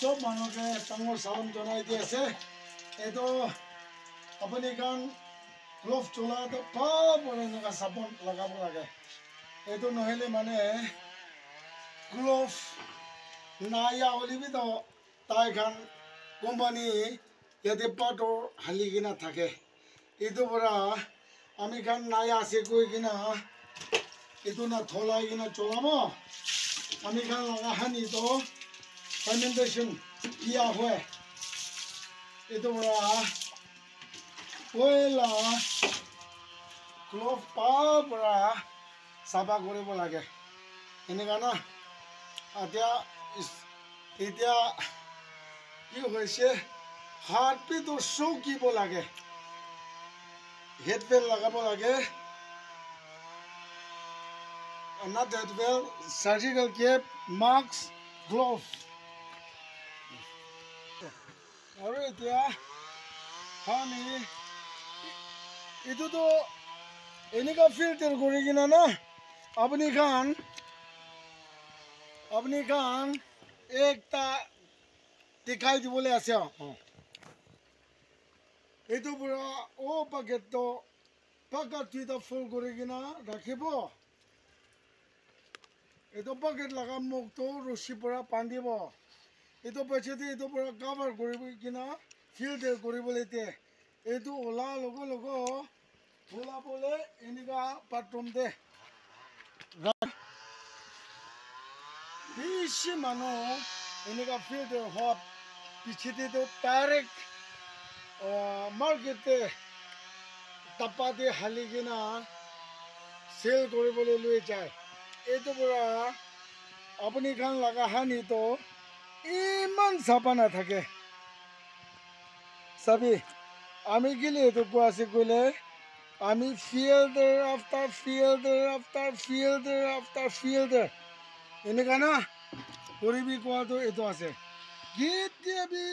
সব মানুষকে ডাঙৰ সালাম জনাই দি আছে এইটো আপুনি কাৰণ গ্লোভ চলাওঁতে পাবলে এনেকুৱা চাবোন লগাব লাগে এইটো নহ'লে মানে গ্লোভ নাইয়া হ'লেবি তো তাই খান কোম্পানী ইয়াতে পাতৰ হালি কিনা থাকে এইটো পৰা আমি খান নাইয়া আছে কৈ কিনা এইটো না থলাই কিনা চলাব আমি খান লগা হানি তো fermentation किया हुआ है ये तो बड़ा कोयला ग्लोव बड़ा साफा কৰিব লাগে এনেকা না এতিয়া এতিয়া কি হৈছে হাত পিটো চকিব লাগে হেডবেল লগাব লাগে not headbell surgical cap mask glove আৰু এতিয়া আমি এইটো তো এনেকা ফিল্টাৰ কৰি কিনা না আপুনি খান একটা দেখাই দিবলৈ আছে এইটো পুৰা ও পাকেটটো পাকাত দুটা ফুল কৰি কিনা ৰাখিব এইটো পাকেট লগা মুখটো ৰছী পৰা বান্ধিব এইটো পাছতে এইটো পৰা কভাৰ কৰিব কিনা ফিল্টাৰ কৰিবলৈ দিয়ে এইটো ওলা লগ ওলাবলৈ এনেকুৱা বাথৰুম দে বেছি মানুহ এনেকুৱা ফিল্টাৰ হোৱা পিছতেতো ডাইৰেক্ট মাৰ্কেটে টাপাতে হালি কিনা চেল কৰিবলৈ লৈ যায় এইটো পৰা আপুনি খান লগা হানিতো ইমান চাপা নাথাকে চাবি আমি গেলে এইটো কোৱাছে ক'লে আমি filter after filter after filter after filter এনেকুৱা না কৰিবি কোৱাটো এইটো আছে কেতিয়াবি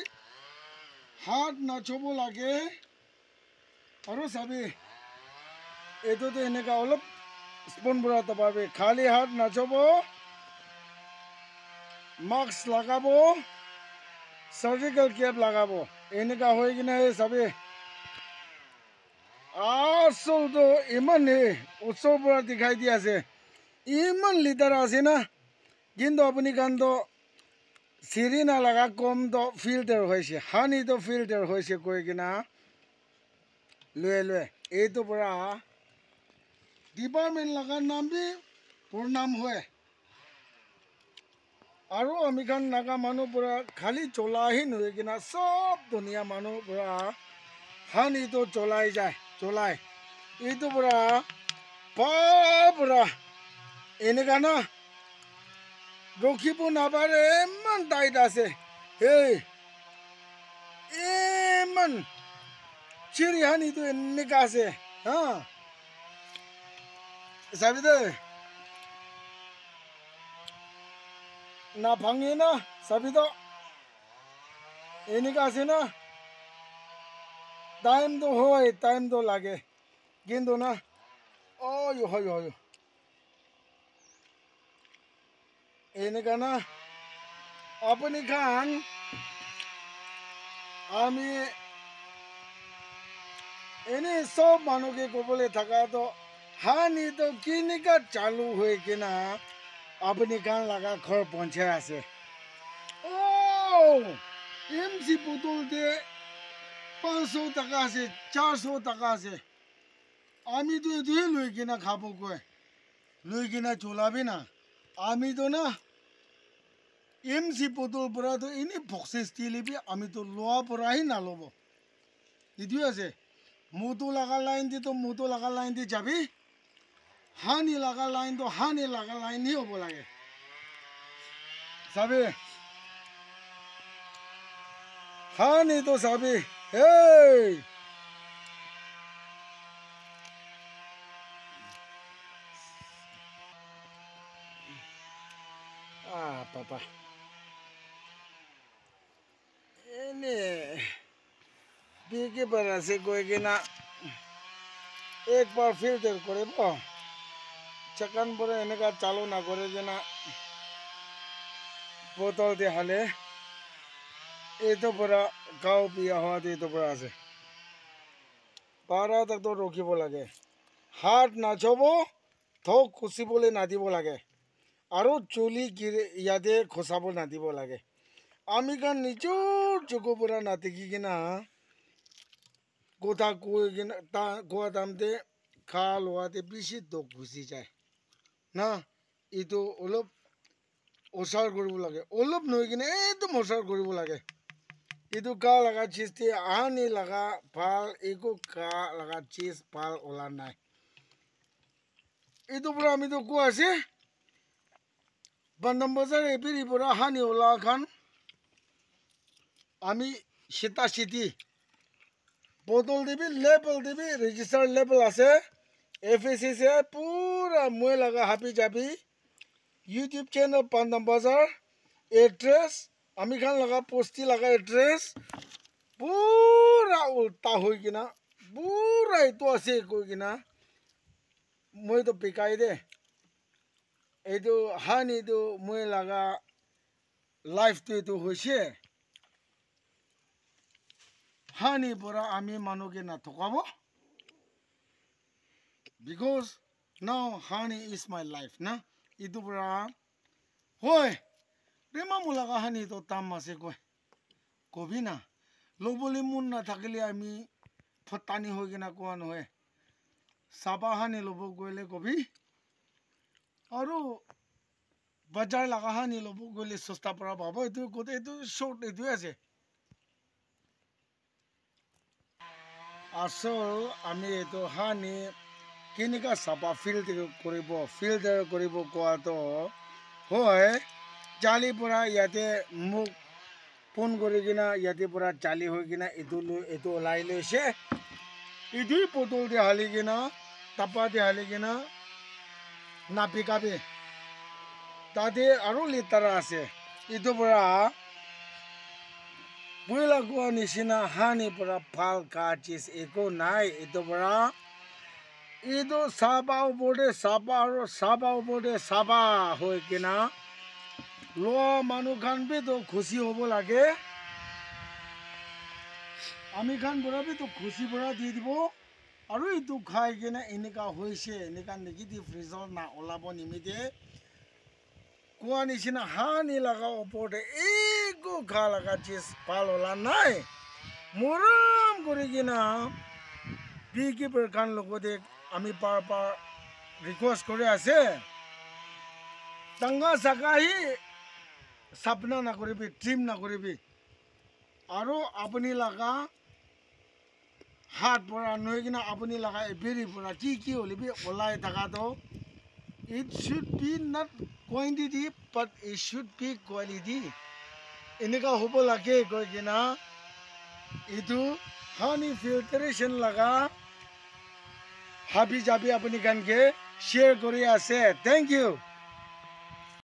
হাত নাচব লাগে আৰু চাবি এইটোতো এনেকুৱা অলপ স্পুন বুঢ়া পাবি খালি হাত নাচব মাস্ক লগাব সাৰ্জিক্যাল ক্যাপ লাগাবো এনেকা হয়ে কিনা চাবি আসলটো ইমান ওচৰৰ পৰা দেখাই দি আছে ইমান লিটাৰ আছে না কিন্তু আপুনি কানটো চিৰি নালাগা কমটো ফিল্টাৰ হৈছে হানিটো ফিল্টাৰ হৈছে কৈ কিনা লৈ এইটো পৰা ডিপাৰ্টমেণ্ট লগাৰ নাম বি প্ৰনাম হয় আৰু আমি খান নাগা মানুহ পৰা খালি চলাহি নহয় কিনা সব দুনিয়া মানুহ পৰা হানিটো চলাই এইটো পৰা পৰা এনেকা না ৰখিব নাপাৰে ইমান টাইট আছে হেই ইমান চিৰি হানিটো এনেকা আছে হা চাবি দে না ভাঙে না চাবি তো এনেকা আছে না টাইমটো লাগে কিন্তু না হয় এনেকা না আপুনি খান আমি এনে সব মানুহকে ক'বলৈ থাকাটো হানিটো কেনেকা চালু হৈ কিনা আপুনি খান লগা ঘৰ পঞ্চায় আছে এমজি বোতলতে 500 টাকা আছে 400 টাকা আছে আমিতো এটোৱে লৈ কিনা খাব কয় লৈ কিনা চলাবি না আমিতো না এমজি বোতল পৰাতো এনে বক্সেছ দিলেবি আমিতো লোৱা পৰাহি নাল'ব এটোৱে আছে মুটো লগা লাইন দি যাবি হানি লগা লাইনটো হানি লগা লাইনহে হ'ব লাগে চাবি হানিটো চাবি হেই পাপা এনে বিকি পাৰ আছে গৈ কিনা একবাৰ ফিল্টাৰ কৰিব চেকান পৰে এনেকা চালু না কৰে যে না বোতল দিয়ে হালে এইটো পৰা গাঁও বিয়া হোৱাটো এইটো পৰা আছে পাৰা তাকতো ৰখিব লাগে হাত নাচব থক খুচিবলৈ নাদিব লাগে আৰু চুলি ইয়াতে খচাব নাদিব লাগে আমি কাৰণ নিজৰ চকুৰ পৰা নাথাকি কিনা কথা কৈ কিনা কোৱা টাইমতে খা লোৱাতে বেছি দুখ গুচি যায় না এইটো অলপ ওচৰ কৰিব লাগে অলপ নহয় কিনে একদম ওচৰ কৰিব লাগে এইটো কা লগা চিজটি আনি লগা ভাল একো কা লগা চিজ ভাল ওলা নাই এইটো পৰা আমিতো কোৱা আছে বান্দাম বজাৰ এপিৰি পৰা হানি ওলা খান আমি চিতা চিতি বটল দিবি লেবেল দিবি ৰেজিষ্টাৰ লেবেল আছে FSC পুৰা মই লগা হাবি যাবি ইউটিউব চেনেল বান্দাম বজাৰ এড্ৰেছ আমি খান লগা পোষ্টি লগা এড্ৰেছ পুৰা উল্টা হৈ কিনা পুৰা এইটো আছে কৈ কিনা মইতো পিকাই দে এইটো হানিটো মই লগা লাইফটো এইটো হৈছে হানি পৰা আমি মানুহকে নাথকাব because now honey is my life na itu পৰা হয় প্ৰেমা মোলাকা হানি তো তাম আছে কয় কবি না লবলৈ মন নাথাকিলে আমি ফটানি হৈ কিনা কোৱা নহয় চাবা হানি ল'ব গ'লে কবি আৰু বজাৰ লগা হানি ল'ব গ'লে সস্তা পৰা পাব এইটো গোটেই এইটো শ্বৰ্ট এইটোৱে আছে আসল আমি এইটো হানি কেনেকুৱা চাবা ফিল্টাৰ কৰিব কোৱাটো হয় জালি পৰা ইয়াতে মোক ফোন কৰি কিনা ইয়াতে পৰা জালি হৈ কিনা এইটো ওলাই লৈছে এইটোৱে বটল দি হালি কিনা টাপা দি হালি কিনা নাপিকাবি তাতে আৰু লিটাৰ আছে এইটো পৰা বইলা কোৱা নিচিনা হানি পৰা ভাল কা চিজ একো নাই এইটো পৰা এইটো চাবা ওপৰতে চাবা আৰু চাবা ওপৰতে চাবা হৈ কিনা লোৱা মানুহ খান বিতো খুচি হ'ব লাগে আমি খান পৰা বিতো খুচি পৰা দি দিব আৰু এইটো খাই কিনে এনেকুৱা হৈছে এনেকুৱা নিগেটিভ ৰিজাল্ট না ওলাব নিমিতে কোৱা নিচিনা হানি লগা ওপৰতে একো খা লগা চিজ ভাল ওলা নাই মৰম কৰি কিনা বিকিপাৰ খান লগতে আমি পাৰ ৰিকুৱেষ্ট কৰি আছে টাঙ্গা চাকাহি সাপনা নকৰিবি ট্ৰিম নকৰিবি আৰু আপুনি লগা হাত পৰা নৈ কিনা আপুনি লগা এবেৰি পৰা কি হলিবি ওলাই থকাটো it should be not quantity but it should be quality এনেকা হ'ব লাগে কৈ কিনা এইটো হানি ফিল্টাৰেশ্যন লগা হাবি যাবি আপুনি গানকে শ্বেয়াৰ কৰি আছে থেংক ইউ